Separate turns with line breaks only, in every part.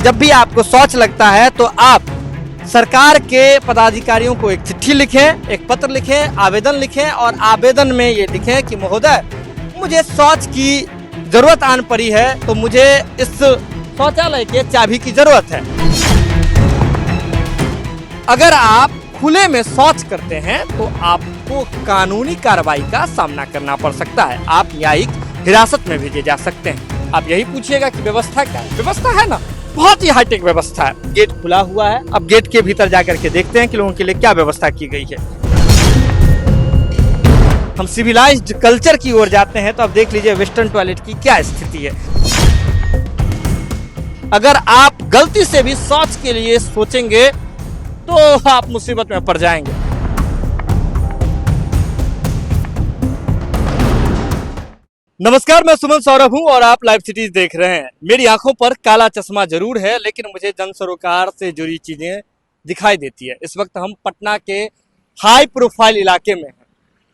जब भी आपको शौच लगता है तो आप सरकार के पदाधिकारियों को एक चिट्ठी लिखें, एक पत्र लिखें, आवेदन लिखें और आवेदन में ये लिखें कि महोदय मुझे शौच की जरूरत आन पड़ी है तो मुझे इस शौचालय के चाबी की जरूरत है। अगर आप खुले में शौच करते हैं तो आपको कानूनी कार्रवाई का सामना करना पड़ सकता है। आप न्यायिक हिरासत में भेजे जा सकते हैं। आप यही पूछिएगा कि व्यवस्था क्या है। व्यवस्था है ना, बहुत ही हाईटेक व्यवस्था है। गेट खुला हुआ है, अब गेट के भीतर जाकर के देखते हैं कि लोगों के लिए क्या व्यवस्था की गई है। हम सिविलाइज्ड कल्चर की ओर जाते हैं तो अब देख लीजिए वेस्टर्न टॉयलेट की क्या स्थिति है। अगर आप गलती से भी शौच के लिए सोचेंगे तो आप मुसीबत में पड़ जाएंगे। नमस्कार, मैं सुमन सौरभ हूं और आप लाइव सिटीज देख रहे हैं। मेरी आंखों पर काला चश्मा जरूर है लेकिन मुझे जन सरोकार से जुड़ी चीजें दिखाई देती है। इस वक्त हम पटना के हाई प्रोफाइल इलाके में हैं।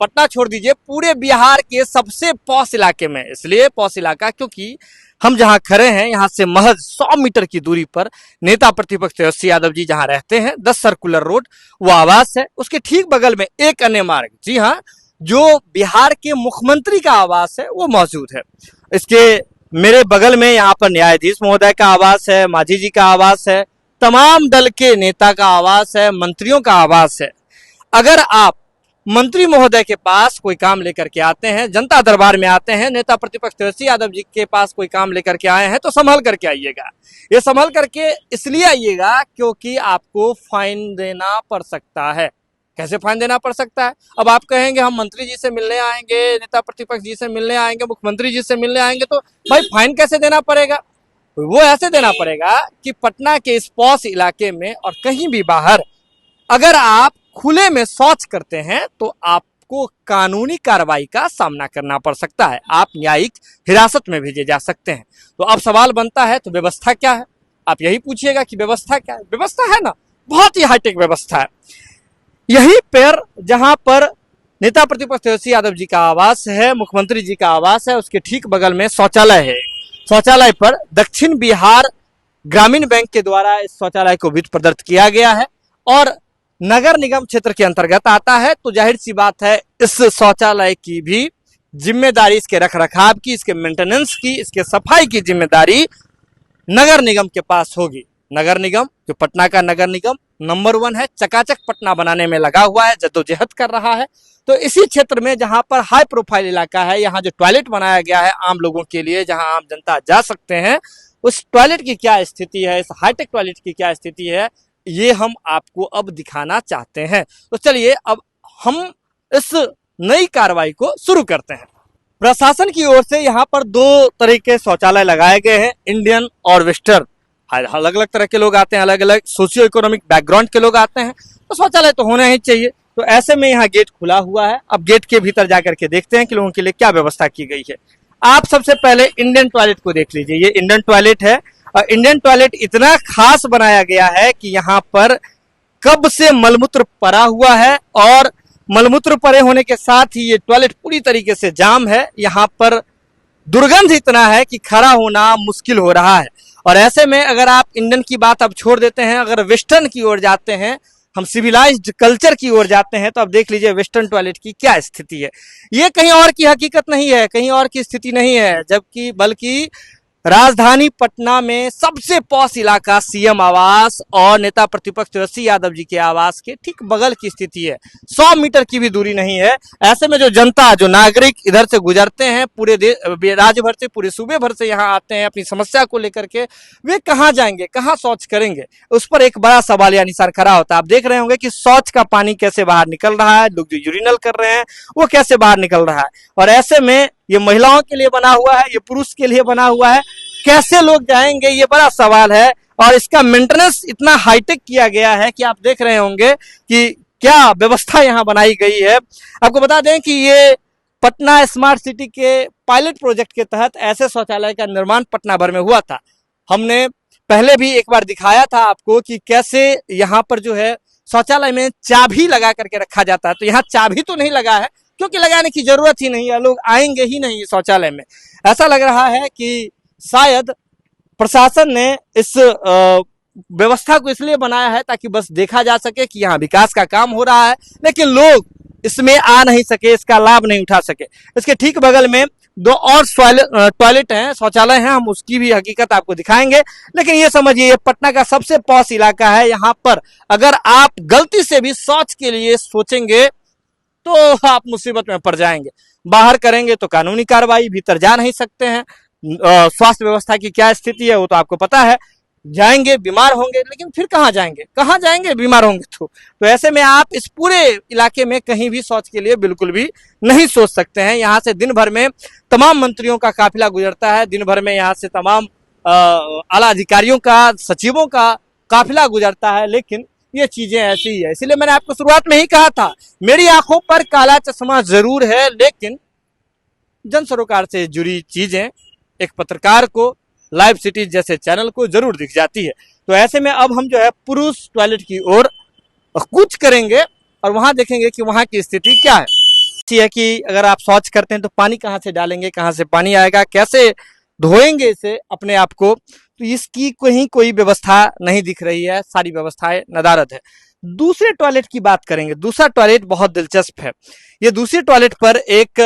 पटना छोड़ दीजिए, पूरे बिहार के सबसे पॉश इलाके में। इसलिए पॉश इलाका क्योंकि हम जहां खड़े हैं यहाँ से महज 100 मीटर की दूरी पर नेता प्रतिपक्ष तेजस्वी यादव जी जहां रहते हैं, 10 सर्कुलर रोड वो आवास है। उसके ठीक बगल में एक अन्य मार्ग, जी हाँ, जो बिहार के मुख्यमंत्री का आवास है वो मौजूद है। इसके मेरे बगल में यहाँ पर न्यायाधीश महोदय का आवास है, मांझी जी का आवास है, तमाम दल के नेता का आवास है, मंत्रियों का आवास है। अगर आप मंत्री महोदय के पास कोई काम लेकर के आते हैं, जनता दरबार में आते हैं, नेता प्रतिपक्ष तेजस्वी यादव जी के पास कोई काम लेकर के आए हैं तो संभल करके आइएगा। ये संभल करके इसलिए आइएगा क्योंकि आपको फाइन देना पड़ सकता है। कैसे फाइन देना पड़ सकता है? अब आप कहेंगे हम मंत्री जी से मिलने आएंगे, नेता प्रतिपक्ष जी से मिलने आएंगे, मुख्यमंत्री जी से मिलने आएंगे, तो भाई फाइन कैसे देना पड़ेगा? वो ऐसे देना पड़ेगा कि पटना के इस पॉश इलाके में और कहीं भी बाहर अगर आप खुले में शौच करते हैं तो आपको कानूनी कार्रवाई का सामना करना पड़ सकता है। आप न्यायिक हिरासत में भेजे जा सकते हैं। तो अब सवाल बनता है तो व्यवस्था क्या है? आप यही पूछिएगा कि व्यवस्था क्या है। व्यवस्था है ना, बहुत ही हाईटेक व्यवस्था है। यही पर जहां पर नेता प्रतिपक्ष तेजस्वी यादव जी का आवास है, मुख्यमंत्री जी का आवास है, उसके ठीक बगल में शौचालय है। शौचालय पर दक्षिण बिहार ग्रामीण बैंक के द्वारा इस शौचालय को वित्त प्रदत्त किया गया है और नगर निगम क्षेत्र के अंतर्गत आता है। तो जाहिर सी बात है इस शौचालय की भी जिम्मेदारी, इसके रखरखाव की, इसके मेंटेनेंस की, इसके सफाई की जिम्मेदारी नगर निगम के पास होगी। नगर निगम, जो पटना का नगर निगम नंबर 1 है, चकाचक पटना बनाने में लगा हुआ है, जद्दोजहद कर रहा है। तो इसी क्षेत्र में जहां पर हाई प्रोफाइल इलाका है, यहाँ जो टॉयलेट बनाया गया है आम लोगों के लिए, जहां आम जनता जा सकते हैं, उस टॉयलेट की क्या स्थिति है, इस हाईटेक टॉयलेट की क्या स्थिति है, ये हम आपको अब दिखाना चाहते हैं। तो चलिए अब हम इस नई कार्रवाई को शुरू करते हैं। प्रशासन की ओर से यहाँ पर 2 तरह के शौचालय लगाए गए हैं, इंडियन और वेस्टर्न। अलग अलग तरह के लोग आते हैं, अलग अलग सोशियो इकोनॉमिक बैकग्राउंड के लोग आते हैं, तो शौचालय तो होना ही चाहिए। तो ऐसे में यहाँ गेट खुला हुआ है। अब गेट के भीतर जाकर के देखते हैं कि लोगों के लिए क्या व्यवस्था की गई है। आप सबसे पहले इंडियन टॉयलेट को देख लीजिए। ये इंडियन टॉयलेट है और इंडियन टॉयलेट इतना खास बनाया गया है कि यहाँ पर कब से मलमूत्र पड़ा हुआ है और मलमूत्र पड़े होने के साथ ही ये टॉयलेट पूरी तरीके से जाम है। यहाँ पर दुर्गंध इतना है कि खड़ा होना मुश्किल हो रहा है। और ऐसे में अगर आप इंडियन की बात अब छोड़ देते हैं, अगर वेस्टर्न की ओर जाते हैं, हम सिविलाइज्ड कल्चर की ओर जाते हैं, तो अब देख लीजिए वेस्टर्न टॉयलेट की क्या स्थिति है। ये कहीं और की हकीकत नहीं है, कहीं और की स्थिति नहीं है, जबकि बल्कि राजधानी पटना में सबसे पॉश इलाका सीएम आवास और नेता प्रतिपक्ष तेजस्वी यादव जी के आवास के ठीक बगल की स्थिति है। 100 मीटर की भी दूरी नहीं है। ऐसे में जो जनता, जो नागरिक इधर से गुजरते हैं, पूरे राज्य भर से, पूरे सूबे भर से यहाँ आते हैं अपनी समस्या को लेकर के, वे कहाँ जाएंगे, कहाँ शौच करेंगे? उस पर एक बड़ा सवाल या निशान खड़ा होता है। आप देख रहे होंगे कि शौच का पानी कैसे बाहर निकल रहा है, लोग जो यूरिनल कर रहे हैं वो कैसे बाहर निकल रहा है। और ऐसे में ये महिलाओं के लिए बना हुआ है, ये पुरुष के लिए बना हुआ है, कैसे लोग जाएंगे, ये बड़ा सवाल है। और इसका मेंटेनेंस इतना हाईटेक किया गया है कि आप देख रहे होंगे कि क्या व्यवस्था यहाँ बनाई गई है। आपको बता दें कि ये पटना स्मार्ट सिटी के पायलट प्रोजेक्ट के तहत ऐसे शौचालय का निर्माण पटना भर में हुआ था। हमने पहले भी एक बार दिखाया था आपको कि कैसे यहाँ पर जो है शौचालय में चाबी लगा करके रखा जाता है। तो यहाँ चाबी तो नहीं लगा है क्योंकि लगाने की जरूरत ही नहीं है, लोग आएंगे ही नहीं शौचालय में। ऐसा लग रहा है कि शायद प्रशासन ने इस व्यवस्था को इसलिए बनाया है ताकि बस देखा जा सके कि यहाँ विकास का काम हो रहा है, लेकिन लोग इसमें आ नहीं सके, इसका लाभ नहीं उठा सके। इसके ठीक बगल में दो और टॉयलेट हैं, शौचालय हैं, हम उसकी भी हकीकत आपको दिखाएंगे। लेकिन ये समझिए, ये पटना का सबसे पॉश इलाका है। यहाँ पर अगर आप गलती से भी शौच के लिए सोचेंगे तो आप मुसीबत में पड़ जाएंगे। बाहर करेंगे तो कानूनी कार्रवाई, भीतर जा नहीं सकते हैं। स्वास्थ्य व्यवस्था की क्या स्थिति है वो तो आपको पता है। जाएंगे बीमार होंगे, लेकिन फिर कहाँ जाएंगे बीमार होंगे तो ऐसे में आप इस पूरे इलाके में कहीं भी शौच के लिए बिल्कुल भी नहीं सोच सकते हैं। यहाँ से दिन भर में तमाम मंत्रियों का काफिला गुजरता है, दिन भर में यहाँ से तमाम आला अधिकारियों का, सचिवों का काफिला गुजरता है, लेकिन ये चीजें ऐसी ही है। इसलिए मैंने आपको शुरुआत में ही कहा था, मेरी आंखों पर काला चश्मा जरूर है, लेकिन जन सरोकार से जुड़ी चीजें एक पत्रकार को, लाइव सिटीज जैसे चैनल को जरूर दिख जाती है। तो ऐसे में अब हम जो है पुरुष टॉयलेट की ओर कूच करेंगे और वहां देखेंगे कि वहां की स्थिति क्या है। है कि अगर आप शौच करते हैं तो पानी कहाँ से डालेंगे, कहाँ से पानी आएगा, कैसे धोएंगे इसे अपने आप को, तो इसकी कोई व्यवस्था नहीं दिख रही है। सारी व्यवस्थाएं नदारद है। दूसरे टॉयलेट की बात करेंगे। दूसरा टॉयलेट बहुत दिलचस्प है। ये दूसरे टॉयलेट पर एक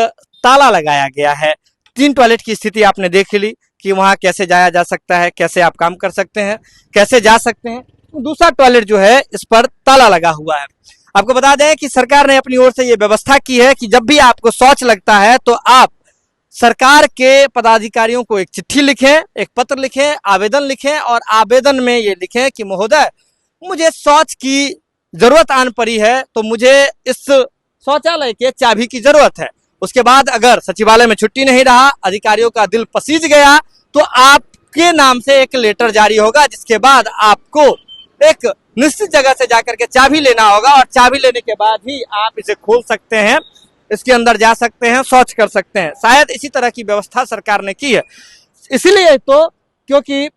ताला लगाया गया है। 3 टॉयलेट की स्थिति आपने देख ली कि वहां कैसे जाया जा सकता है, कैसे आप काम कर सकते हैं, कैसे जा सकते हैं। दूसरा टॉयलेट जो है इस पर ताला लगा हुआ है। आपको बता दें कि सरकार ने अपनी ओर से यह व्यवस्था की है कि जब भी आपको शौच लगता है तो आप सरकार के पदाधिकारियों को एक चिट्ठी लिखें, एक पत्र लिखें, आवेदन लिखें और आवेदन में ये लिखें कि महोदय, मुझे शौच की जरूरत आन पड़ी है तो मुझे इस शौचालय के चाबी की जरूरत है। उसके बाद अगर सचिवालय में छुट्टी नहीं रहा, अधिकारियों का दिल पसीज गया, तो आपके नाम से एक लेटर जारी होगा, जिसके बाद आपको एक निश्चित जगह से जाकर के चाबी लेना होगा और चाबी लेने के बाद ही आप इसे खोल सकते हैं, इसके अंदर जा सकते हैं, शौच कर सकते हैं। शायद इसी तरह की व्यवस्था सरकार ने की है। इसीलिए तो क्योंकि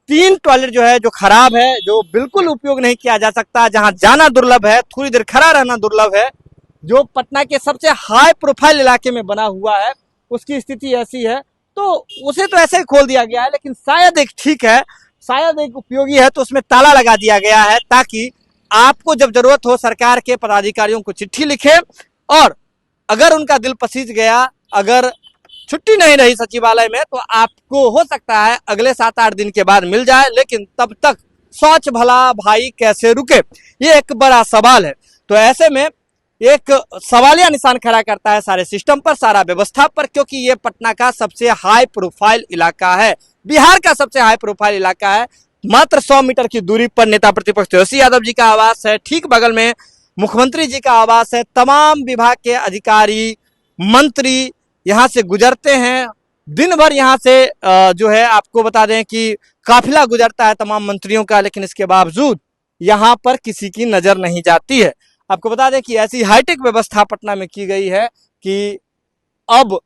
3 टॉयलेट जो है, जो खराब है, जो बिल्कुल उपयोग नहीं किया जा सकता, जहां जाना दुर्लभ है, थोड़ी देर खड़ा रहना दुर्लभ है, जो पटना के सबसे हाई प्रोफाइल इलाके में बना हुआ है, उसकी स्थिति ऐसी है, तो उसे तो ऐसे ही खोल दिया गया है। लेकिन शायद एक ठीक है, शायद एक उपयोगी है, तो उसमें ताला लगा दिया गया है ताकि आपको जब जरूरत हो सरकार के पदाधिकारियों को चिट्ठी लिखे और अगर उनका दिल पसीज गया, अगर छुट्टी नहीं रही सचिवालय में, तो आपको हो सकता है अगले 7-8 दिन के बाद मिल जाए। लेकिन तब तक शौच भला भाई कैसे रुके, ये एक बड़ा सवाल है। तो ऐसे में एक सवालिया निशान खड़ा करता है सारे सिस्टम पर, सारा व्यवस्था पर, क्योंकि ये पटना का सबसे हाई प्रोफाइल इलाका है, बिहार का सबसे हाई प्रोफाइल इलाका है। मात्र 100 मीटर की दूरी पर नेता प्रतिपक्ष तेजस्वी यादव जी का आवास है, ठीक बगल में मुख्यमंत्री जी का आवास है। तमाम विभाग के अधिकारी, मंत्री यहाँ से गुजरते हैं। दिन भर यहाँ से जो है आपको बता दें कि काफिला गुजरता है तमाम मंत्रियों का, लेकिन इसके बावजूद यहाँ पर किसी की नजर नहीं जाती है। आपको बता दें कि ऐसी हाईटेक व्यवस्था पटना में की गई है कि अब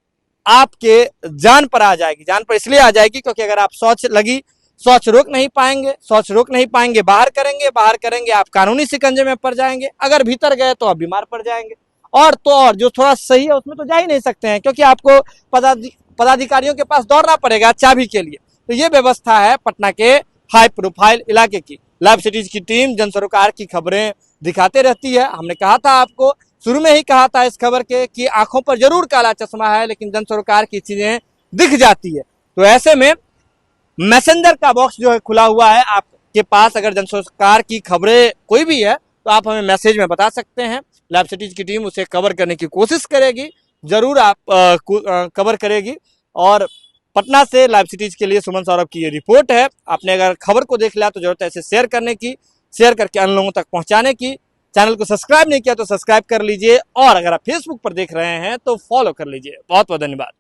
आपके जान पर आ जाएगी। जान पर इसलिए आ जाएगी क्योंकि अगर आप शौच रोक नहीं पाएंगे, बाहर करेंगे आप कानूनी शिकंजे में पड़ जाएंगे। अगर भीतर गए तो आप बीमार पड़ जाएंगे। और तो और जो थोड़ा सही है उसमें तो जा ही नहीं सकते हैं, क्योंकि आपको पदाधिकारियों के पास दौड़ना पड़ेगा चाबी के लिए। तो ये व्यवस्था है पटना के हाई प्रोफाइल इलाके की। लाइव सिटीज की टीम जन सरोकार की खबरें दिखाते रहती है। हमने कहा था, आपको शुरू में ही कहा था इस खबर के कि आंखों पर जरूर काला चश्मा है, लेकिन जन सरोकार की चीजें दिख जाती है। तो ऐसे में मैसेंजर का बॉक्स जो है खुला हुआ है आपके पास। अगर जन सरोकार की खबरें कोई भी है तो आप हमें मैसेज में बता सकते हैं। लाइव सिटीज की टीम उसे कवर करने की कोशिश करेगी, जरूर आप कवर करेगी। और पटना से लाइव सिटीज के लिए सुमन सौरभ की ये रिपोर्ट है। आपने अगर खबर को देख लिया तो जरूरत है इसे शेयर करने की, शेयर करके अन्य लोगों तक पहुंचाने की। चैनल को सब्सक्राइब नहीं किया तो सब्सक्राइब कर लीजिए, और अगर आप फेसबुक पर देख रहे हैं तो फॉलो कर लीजिए। बहुत बहुत धन्यवाद।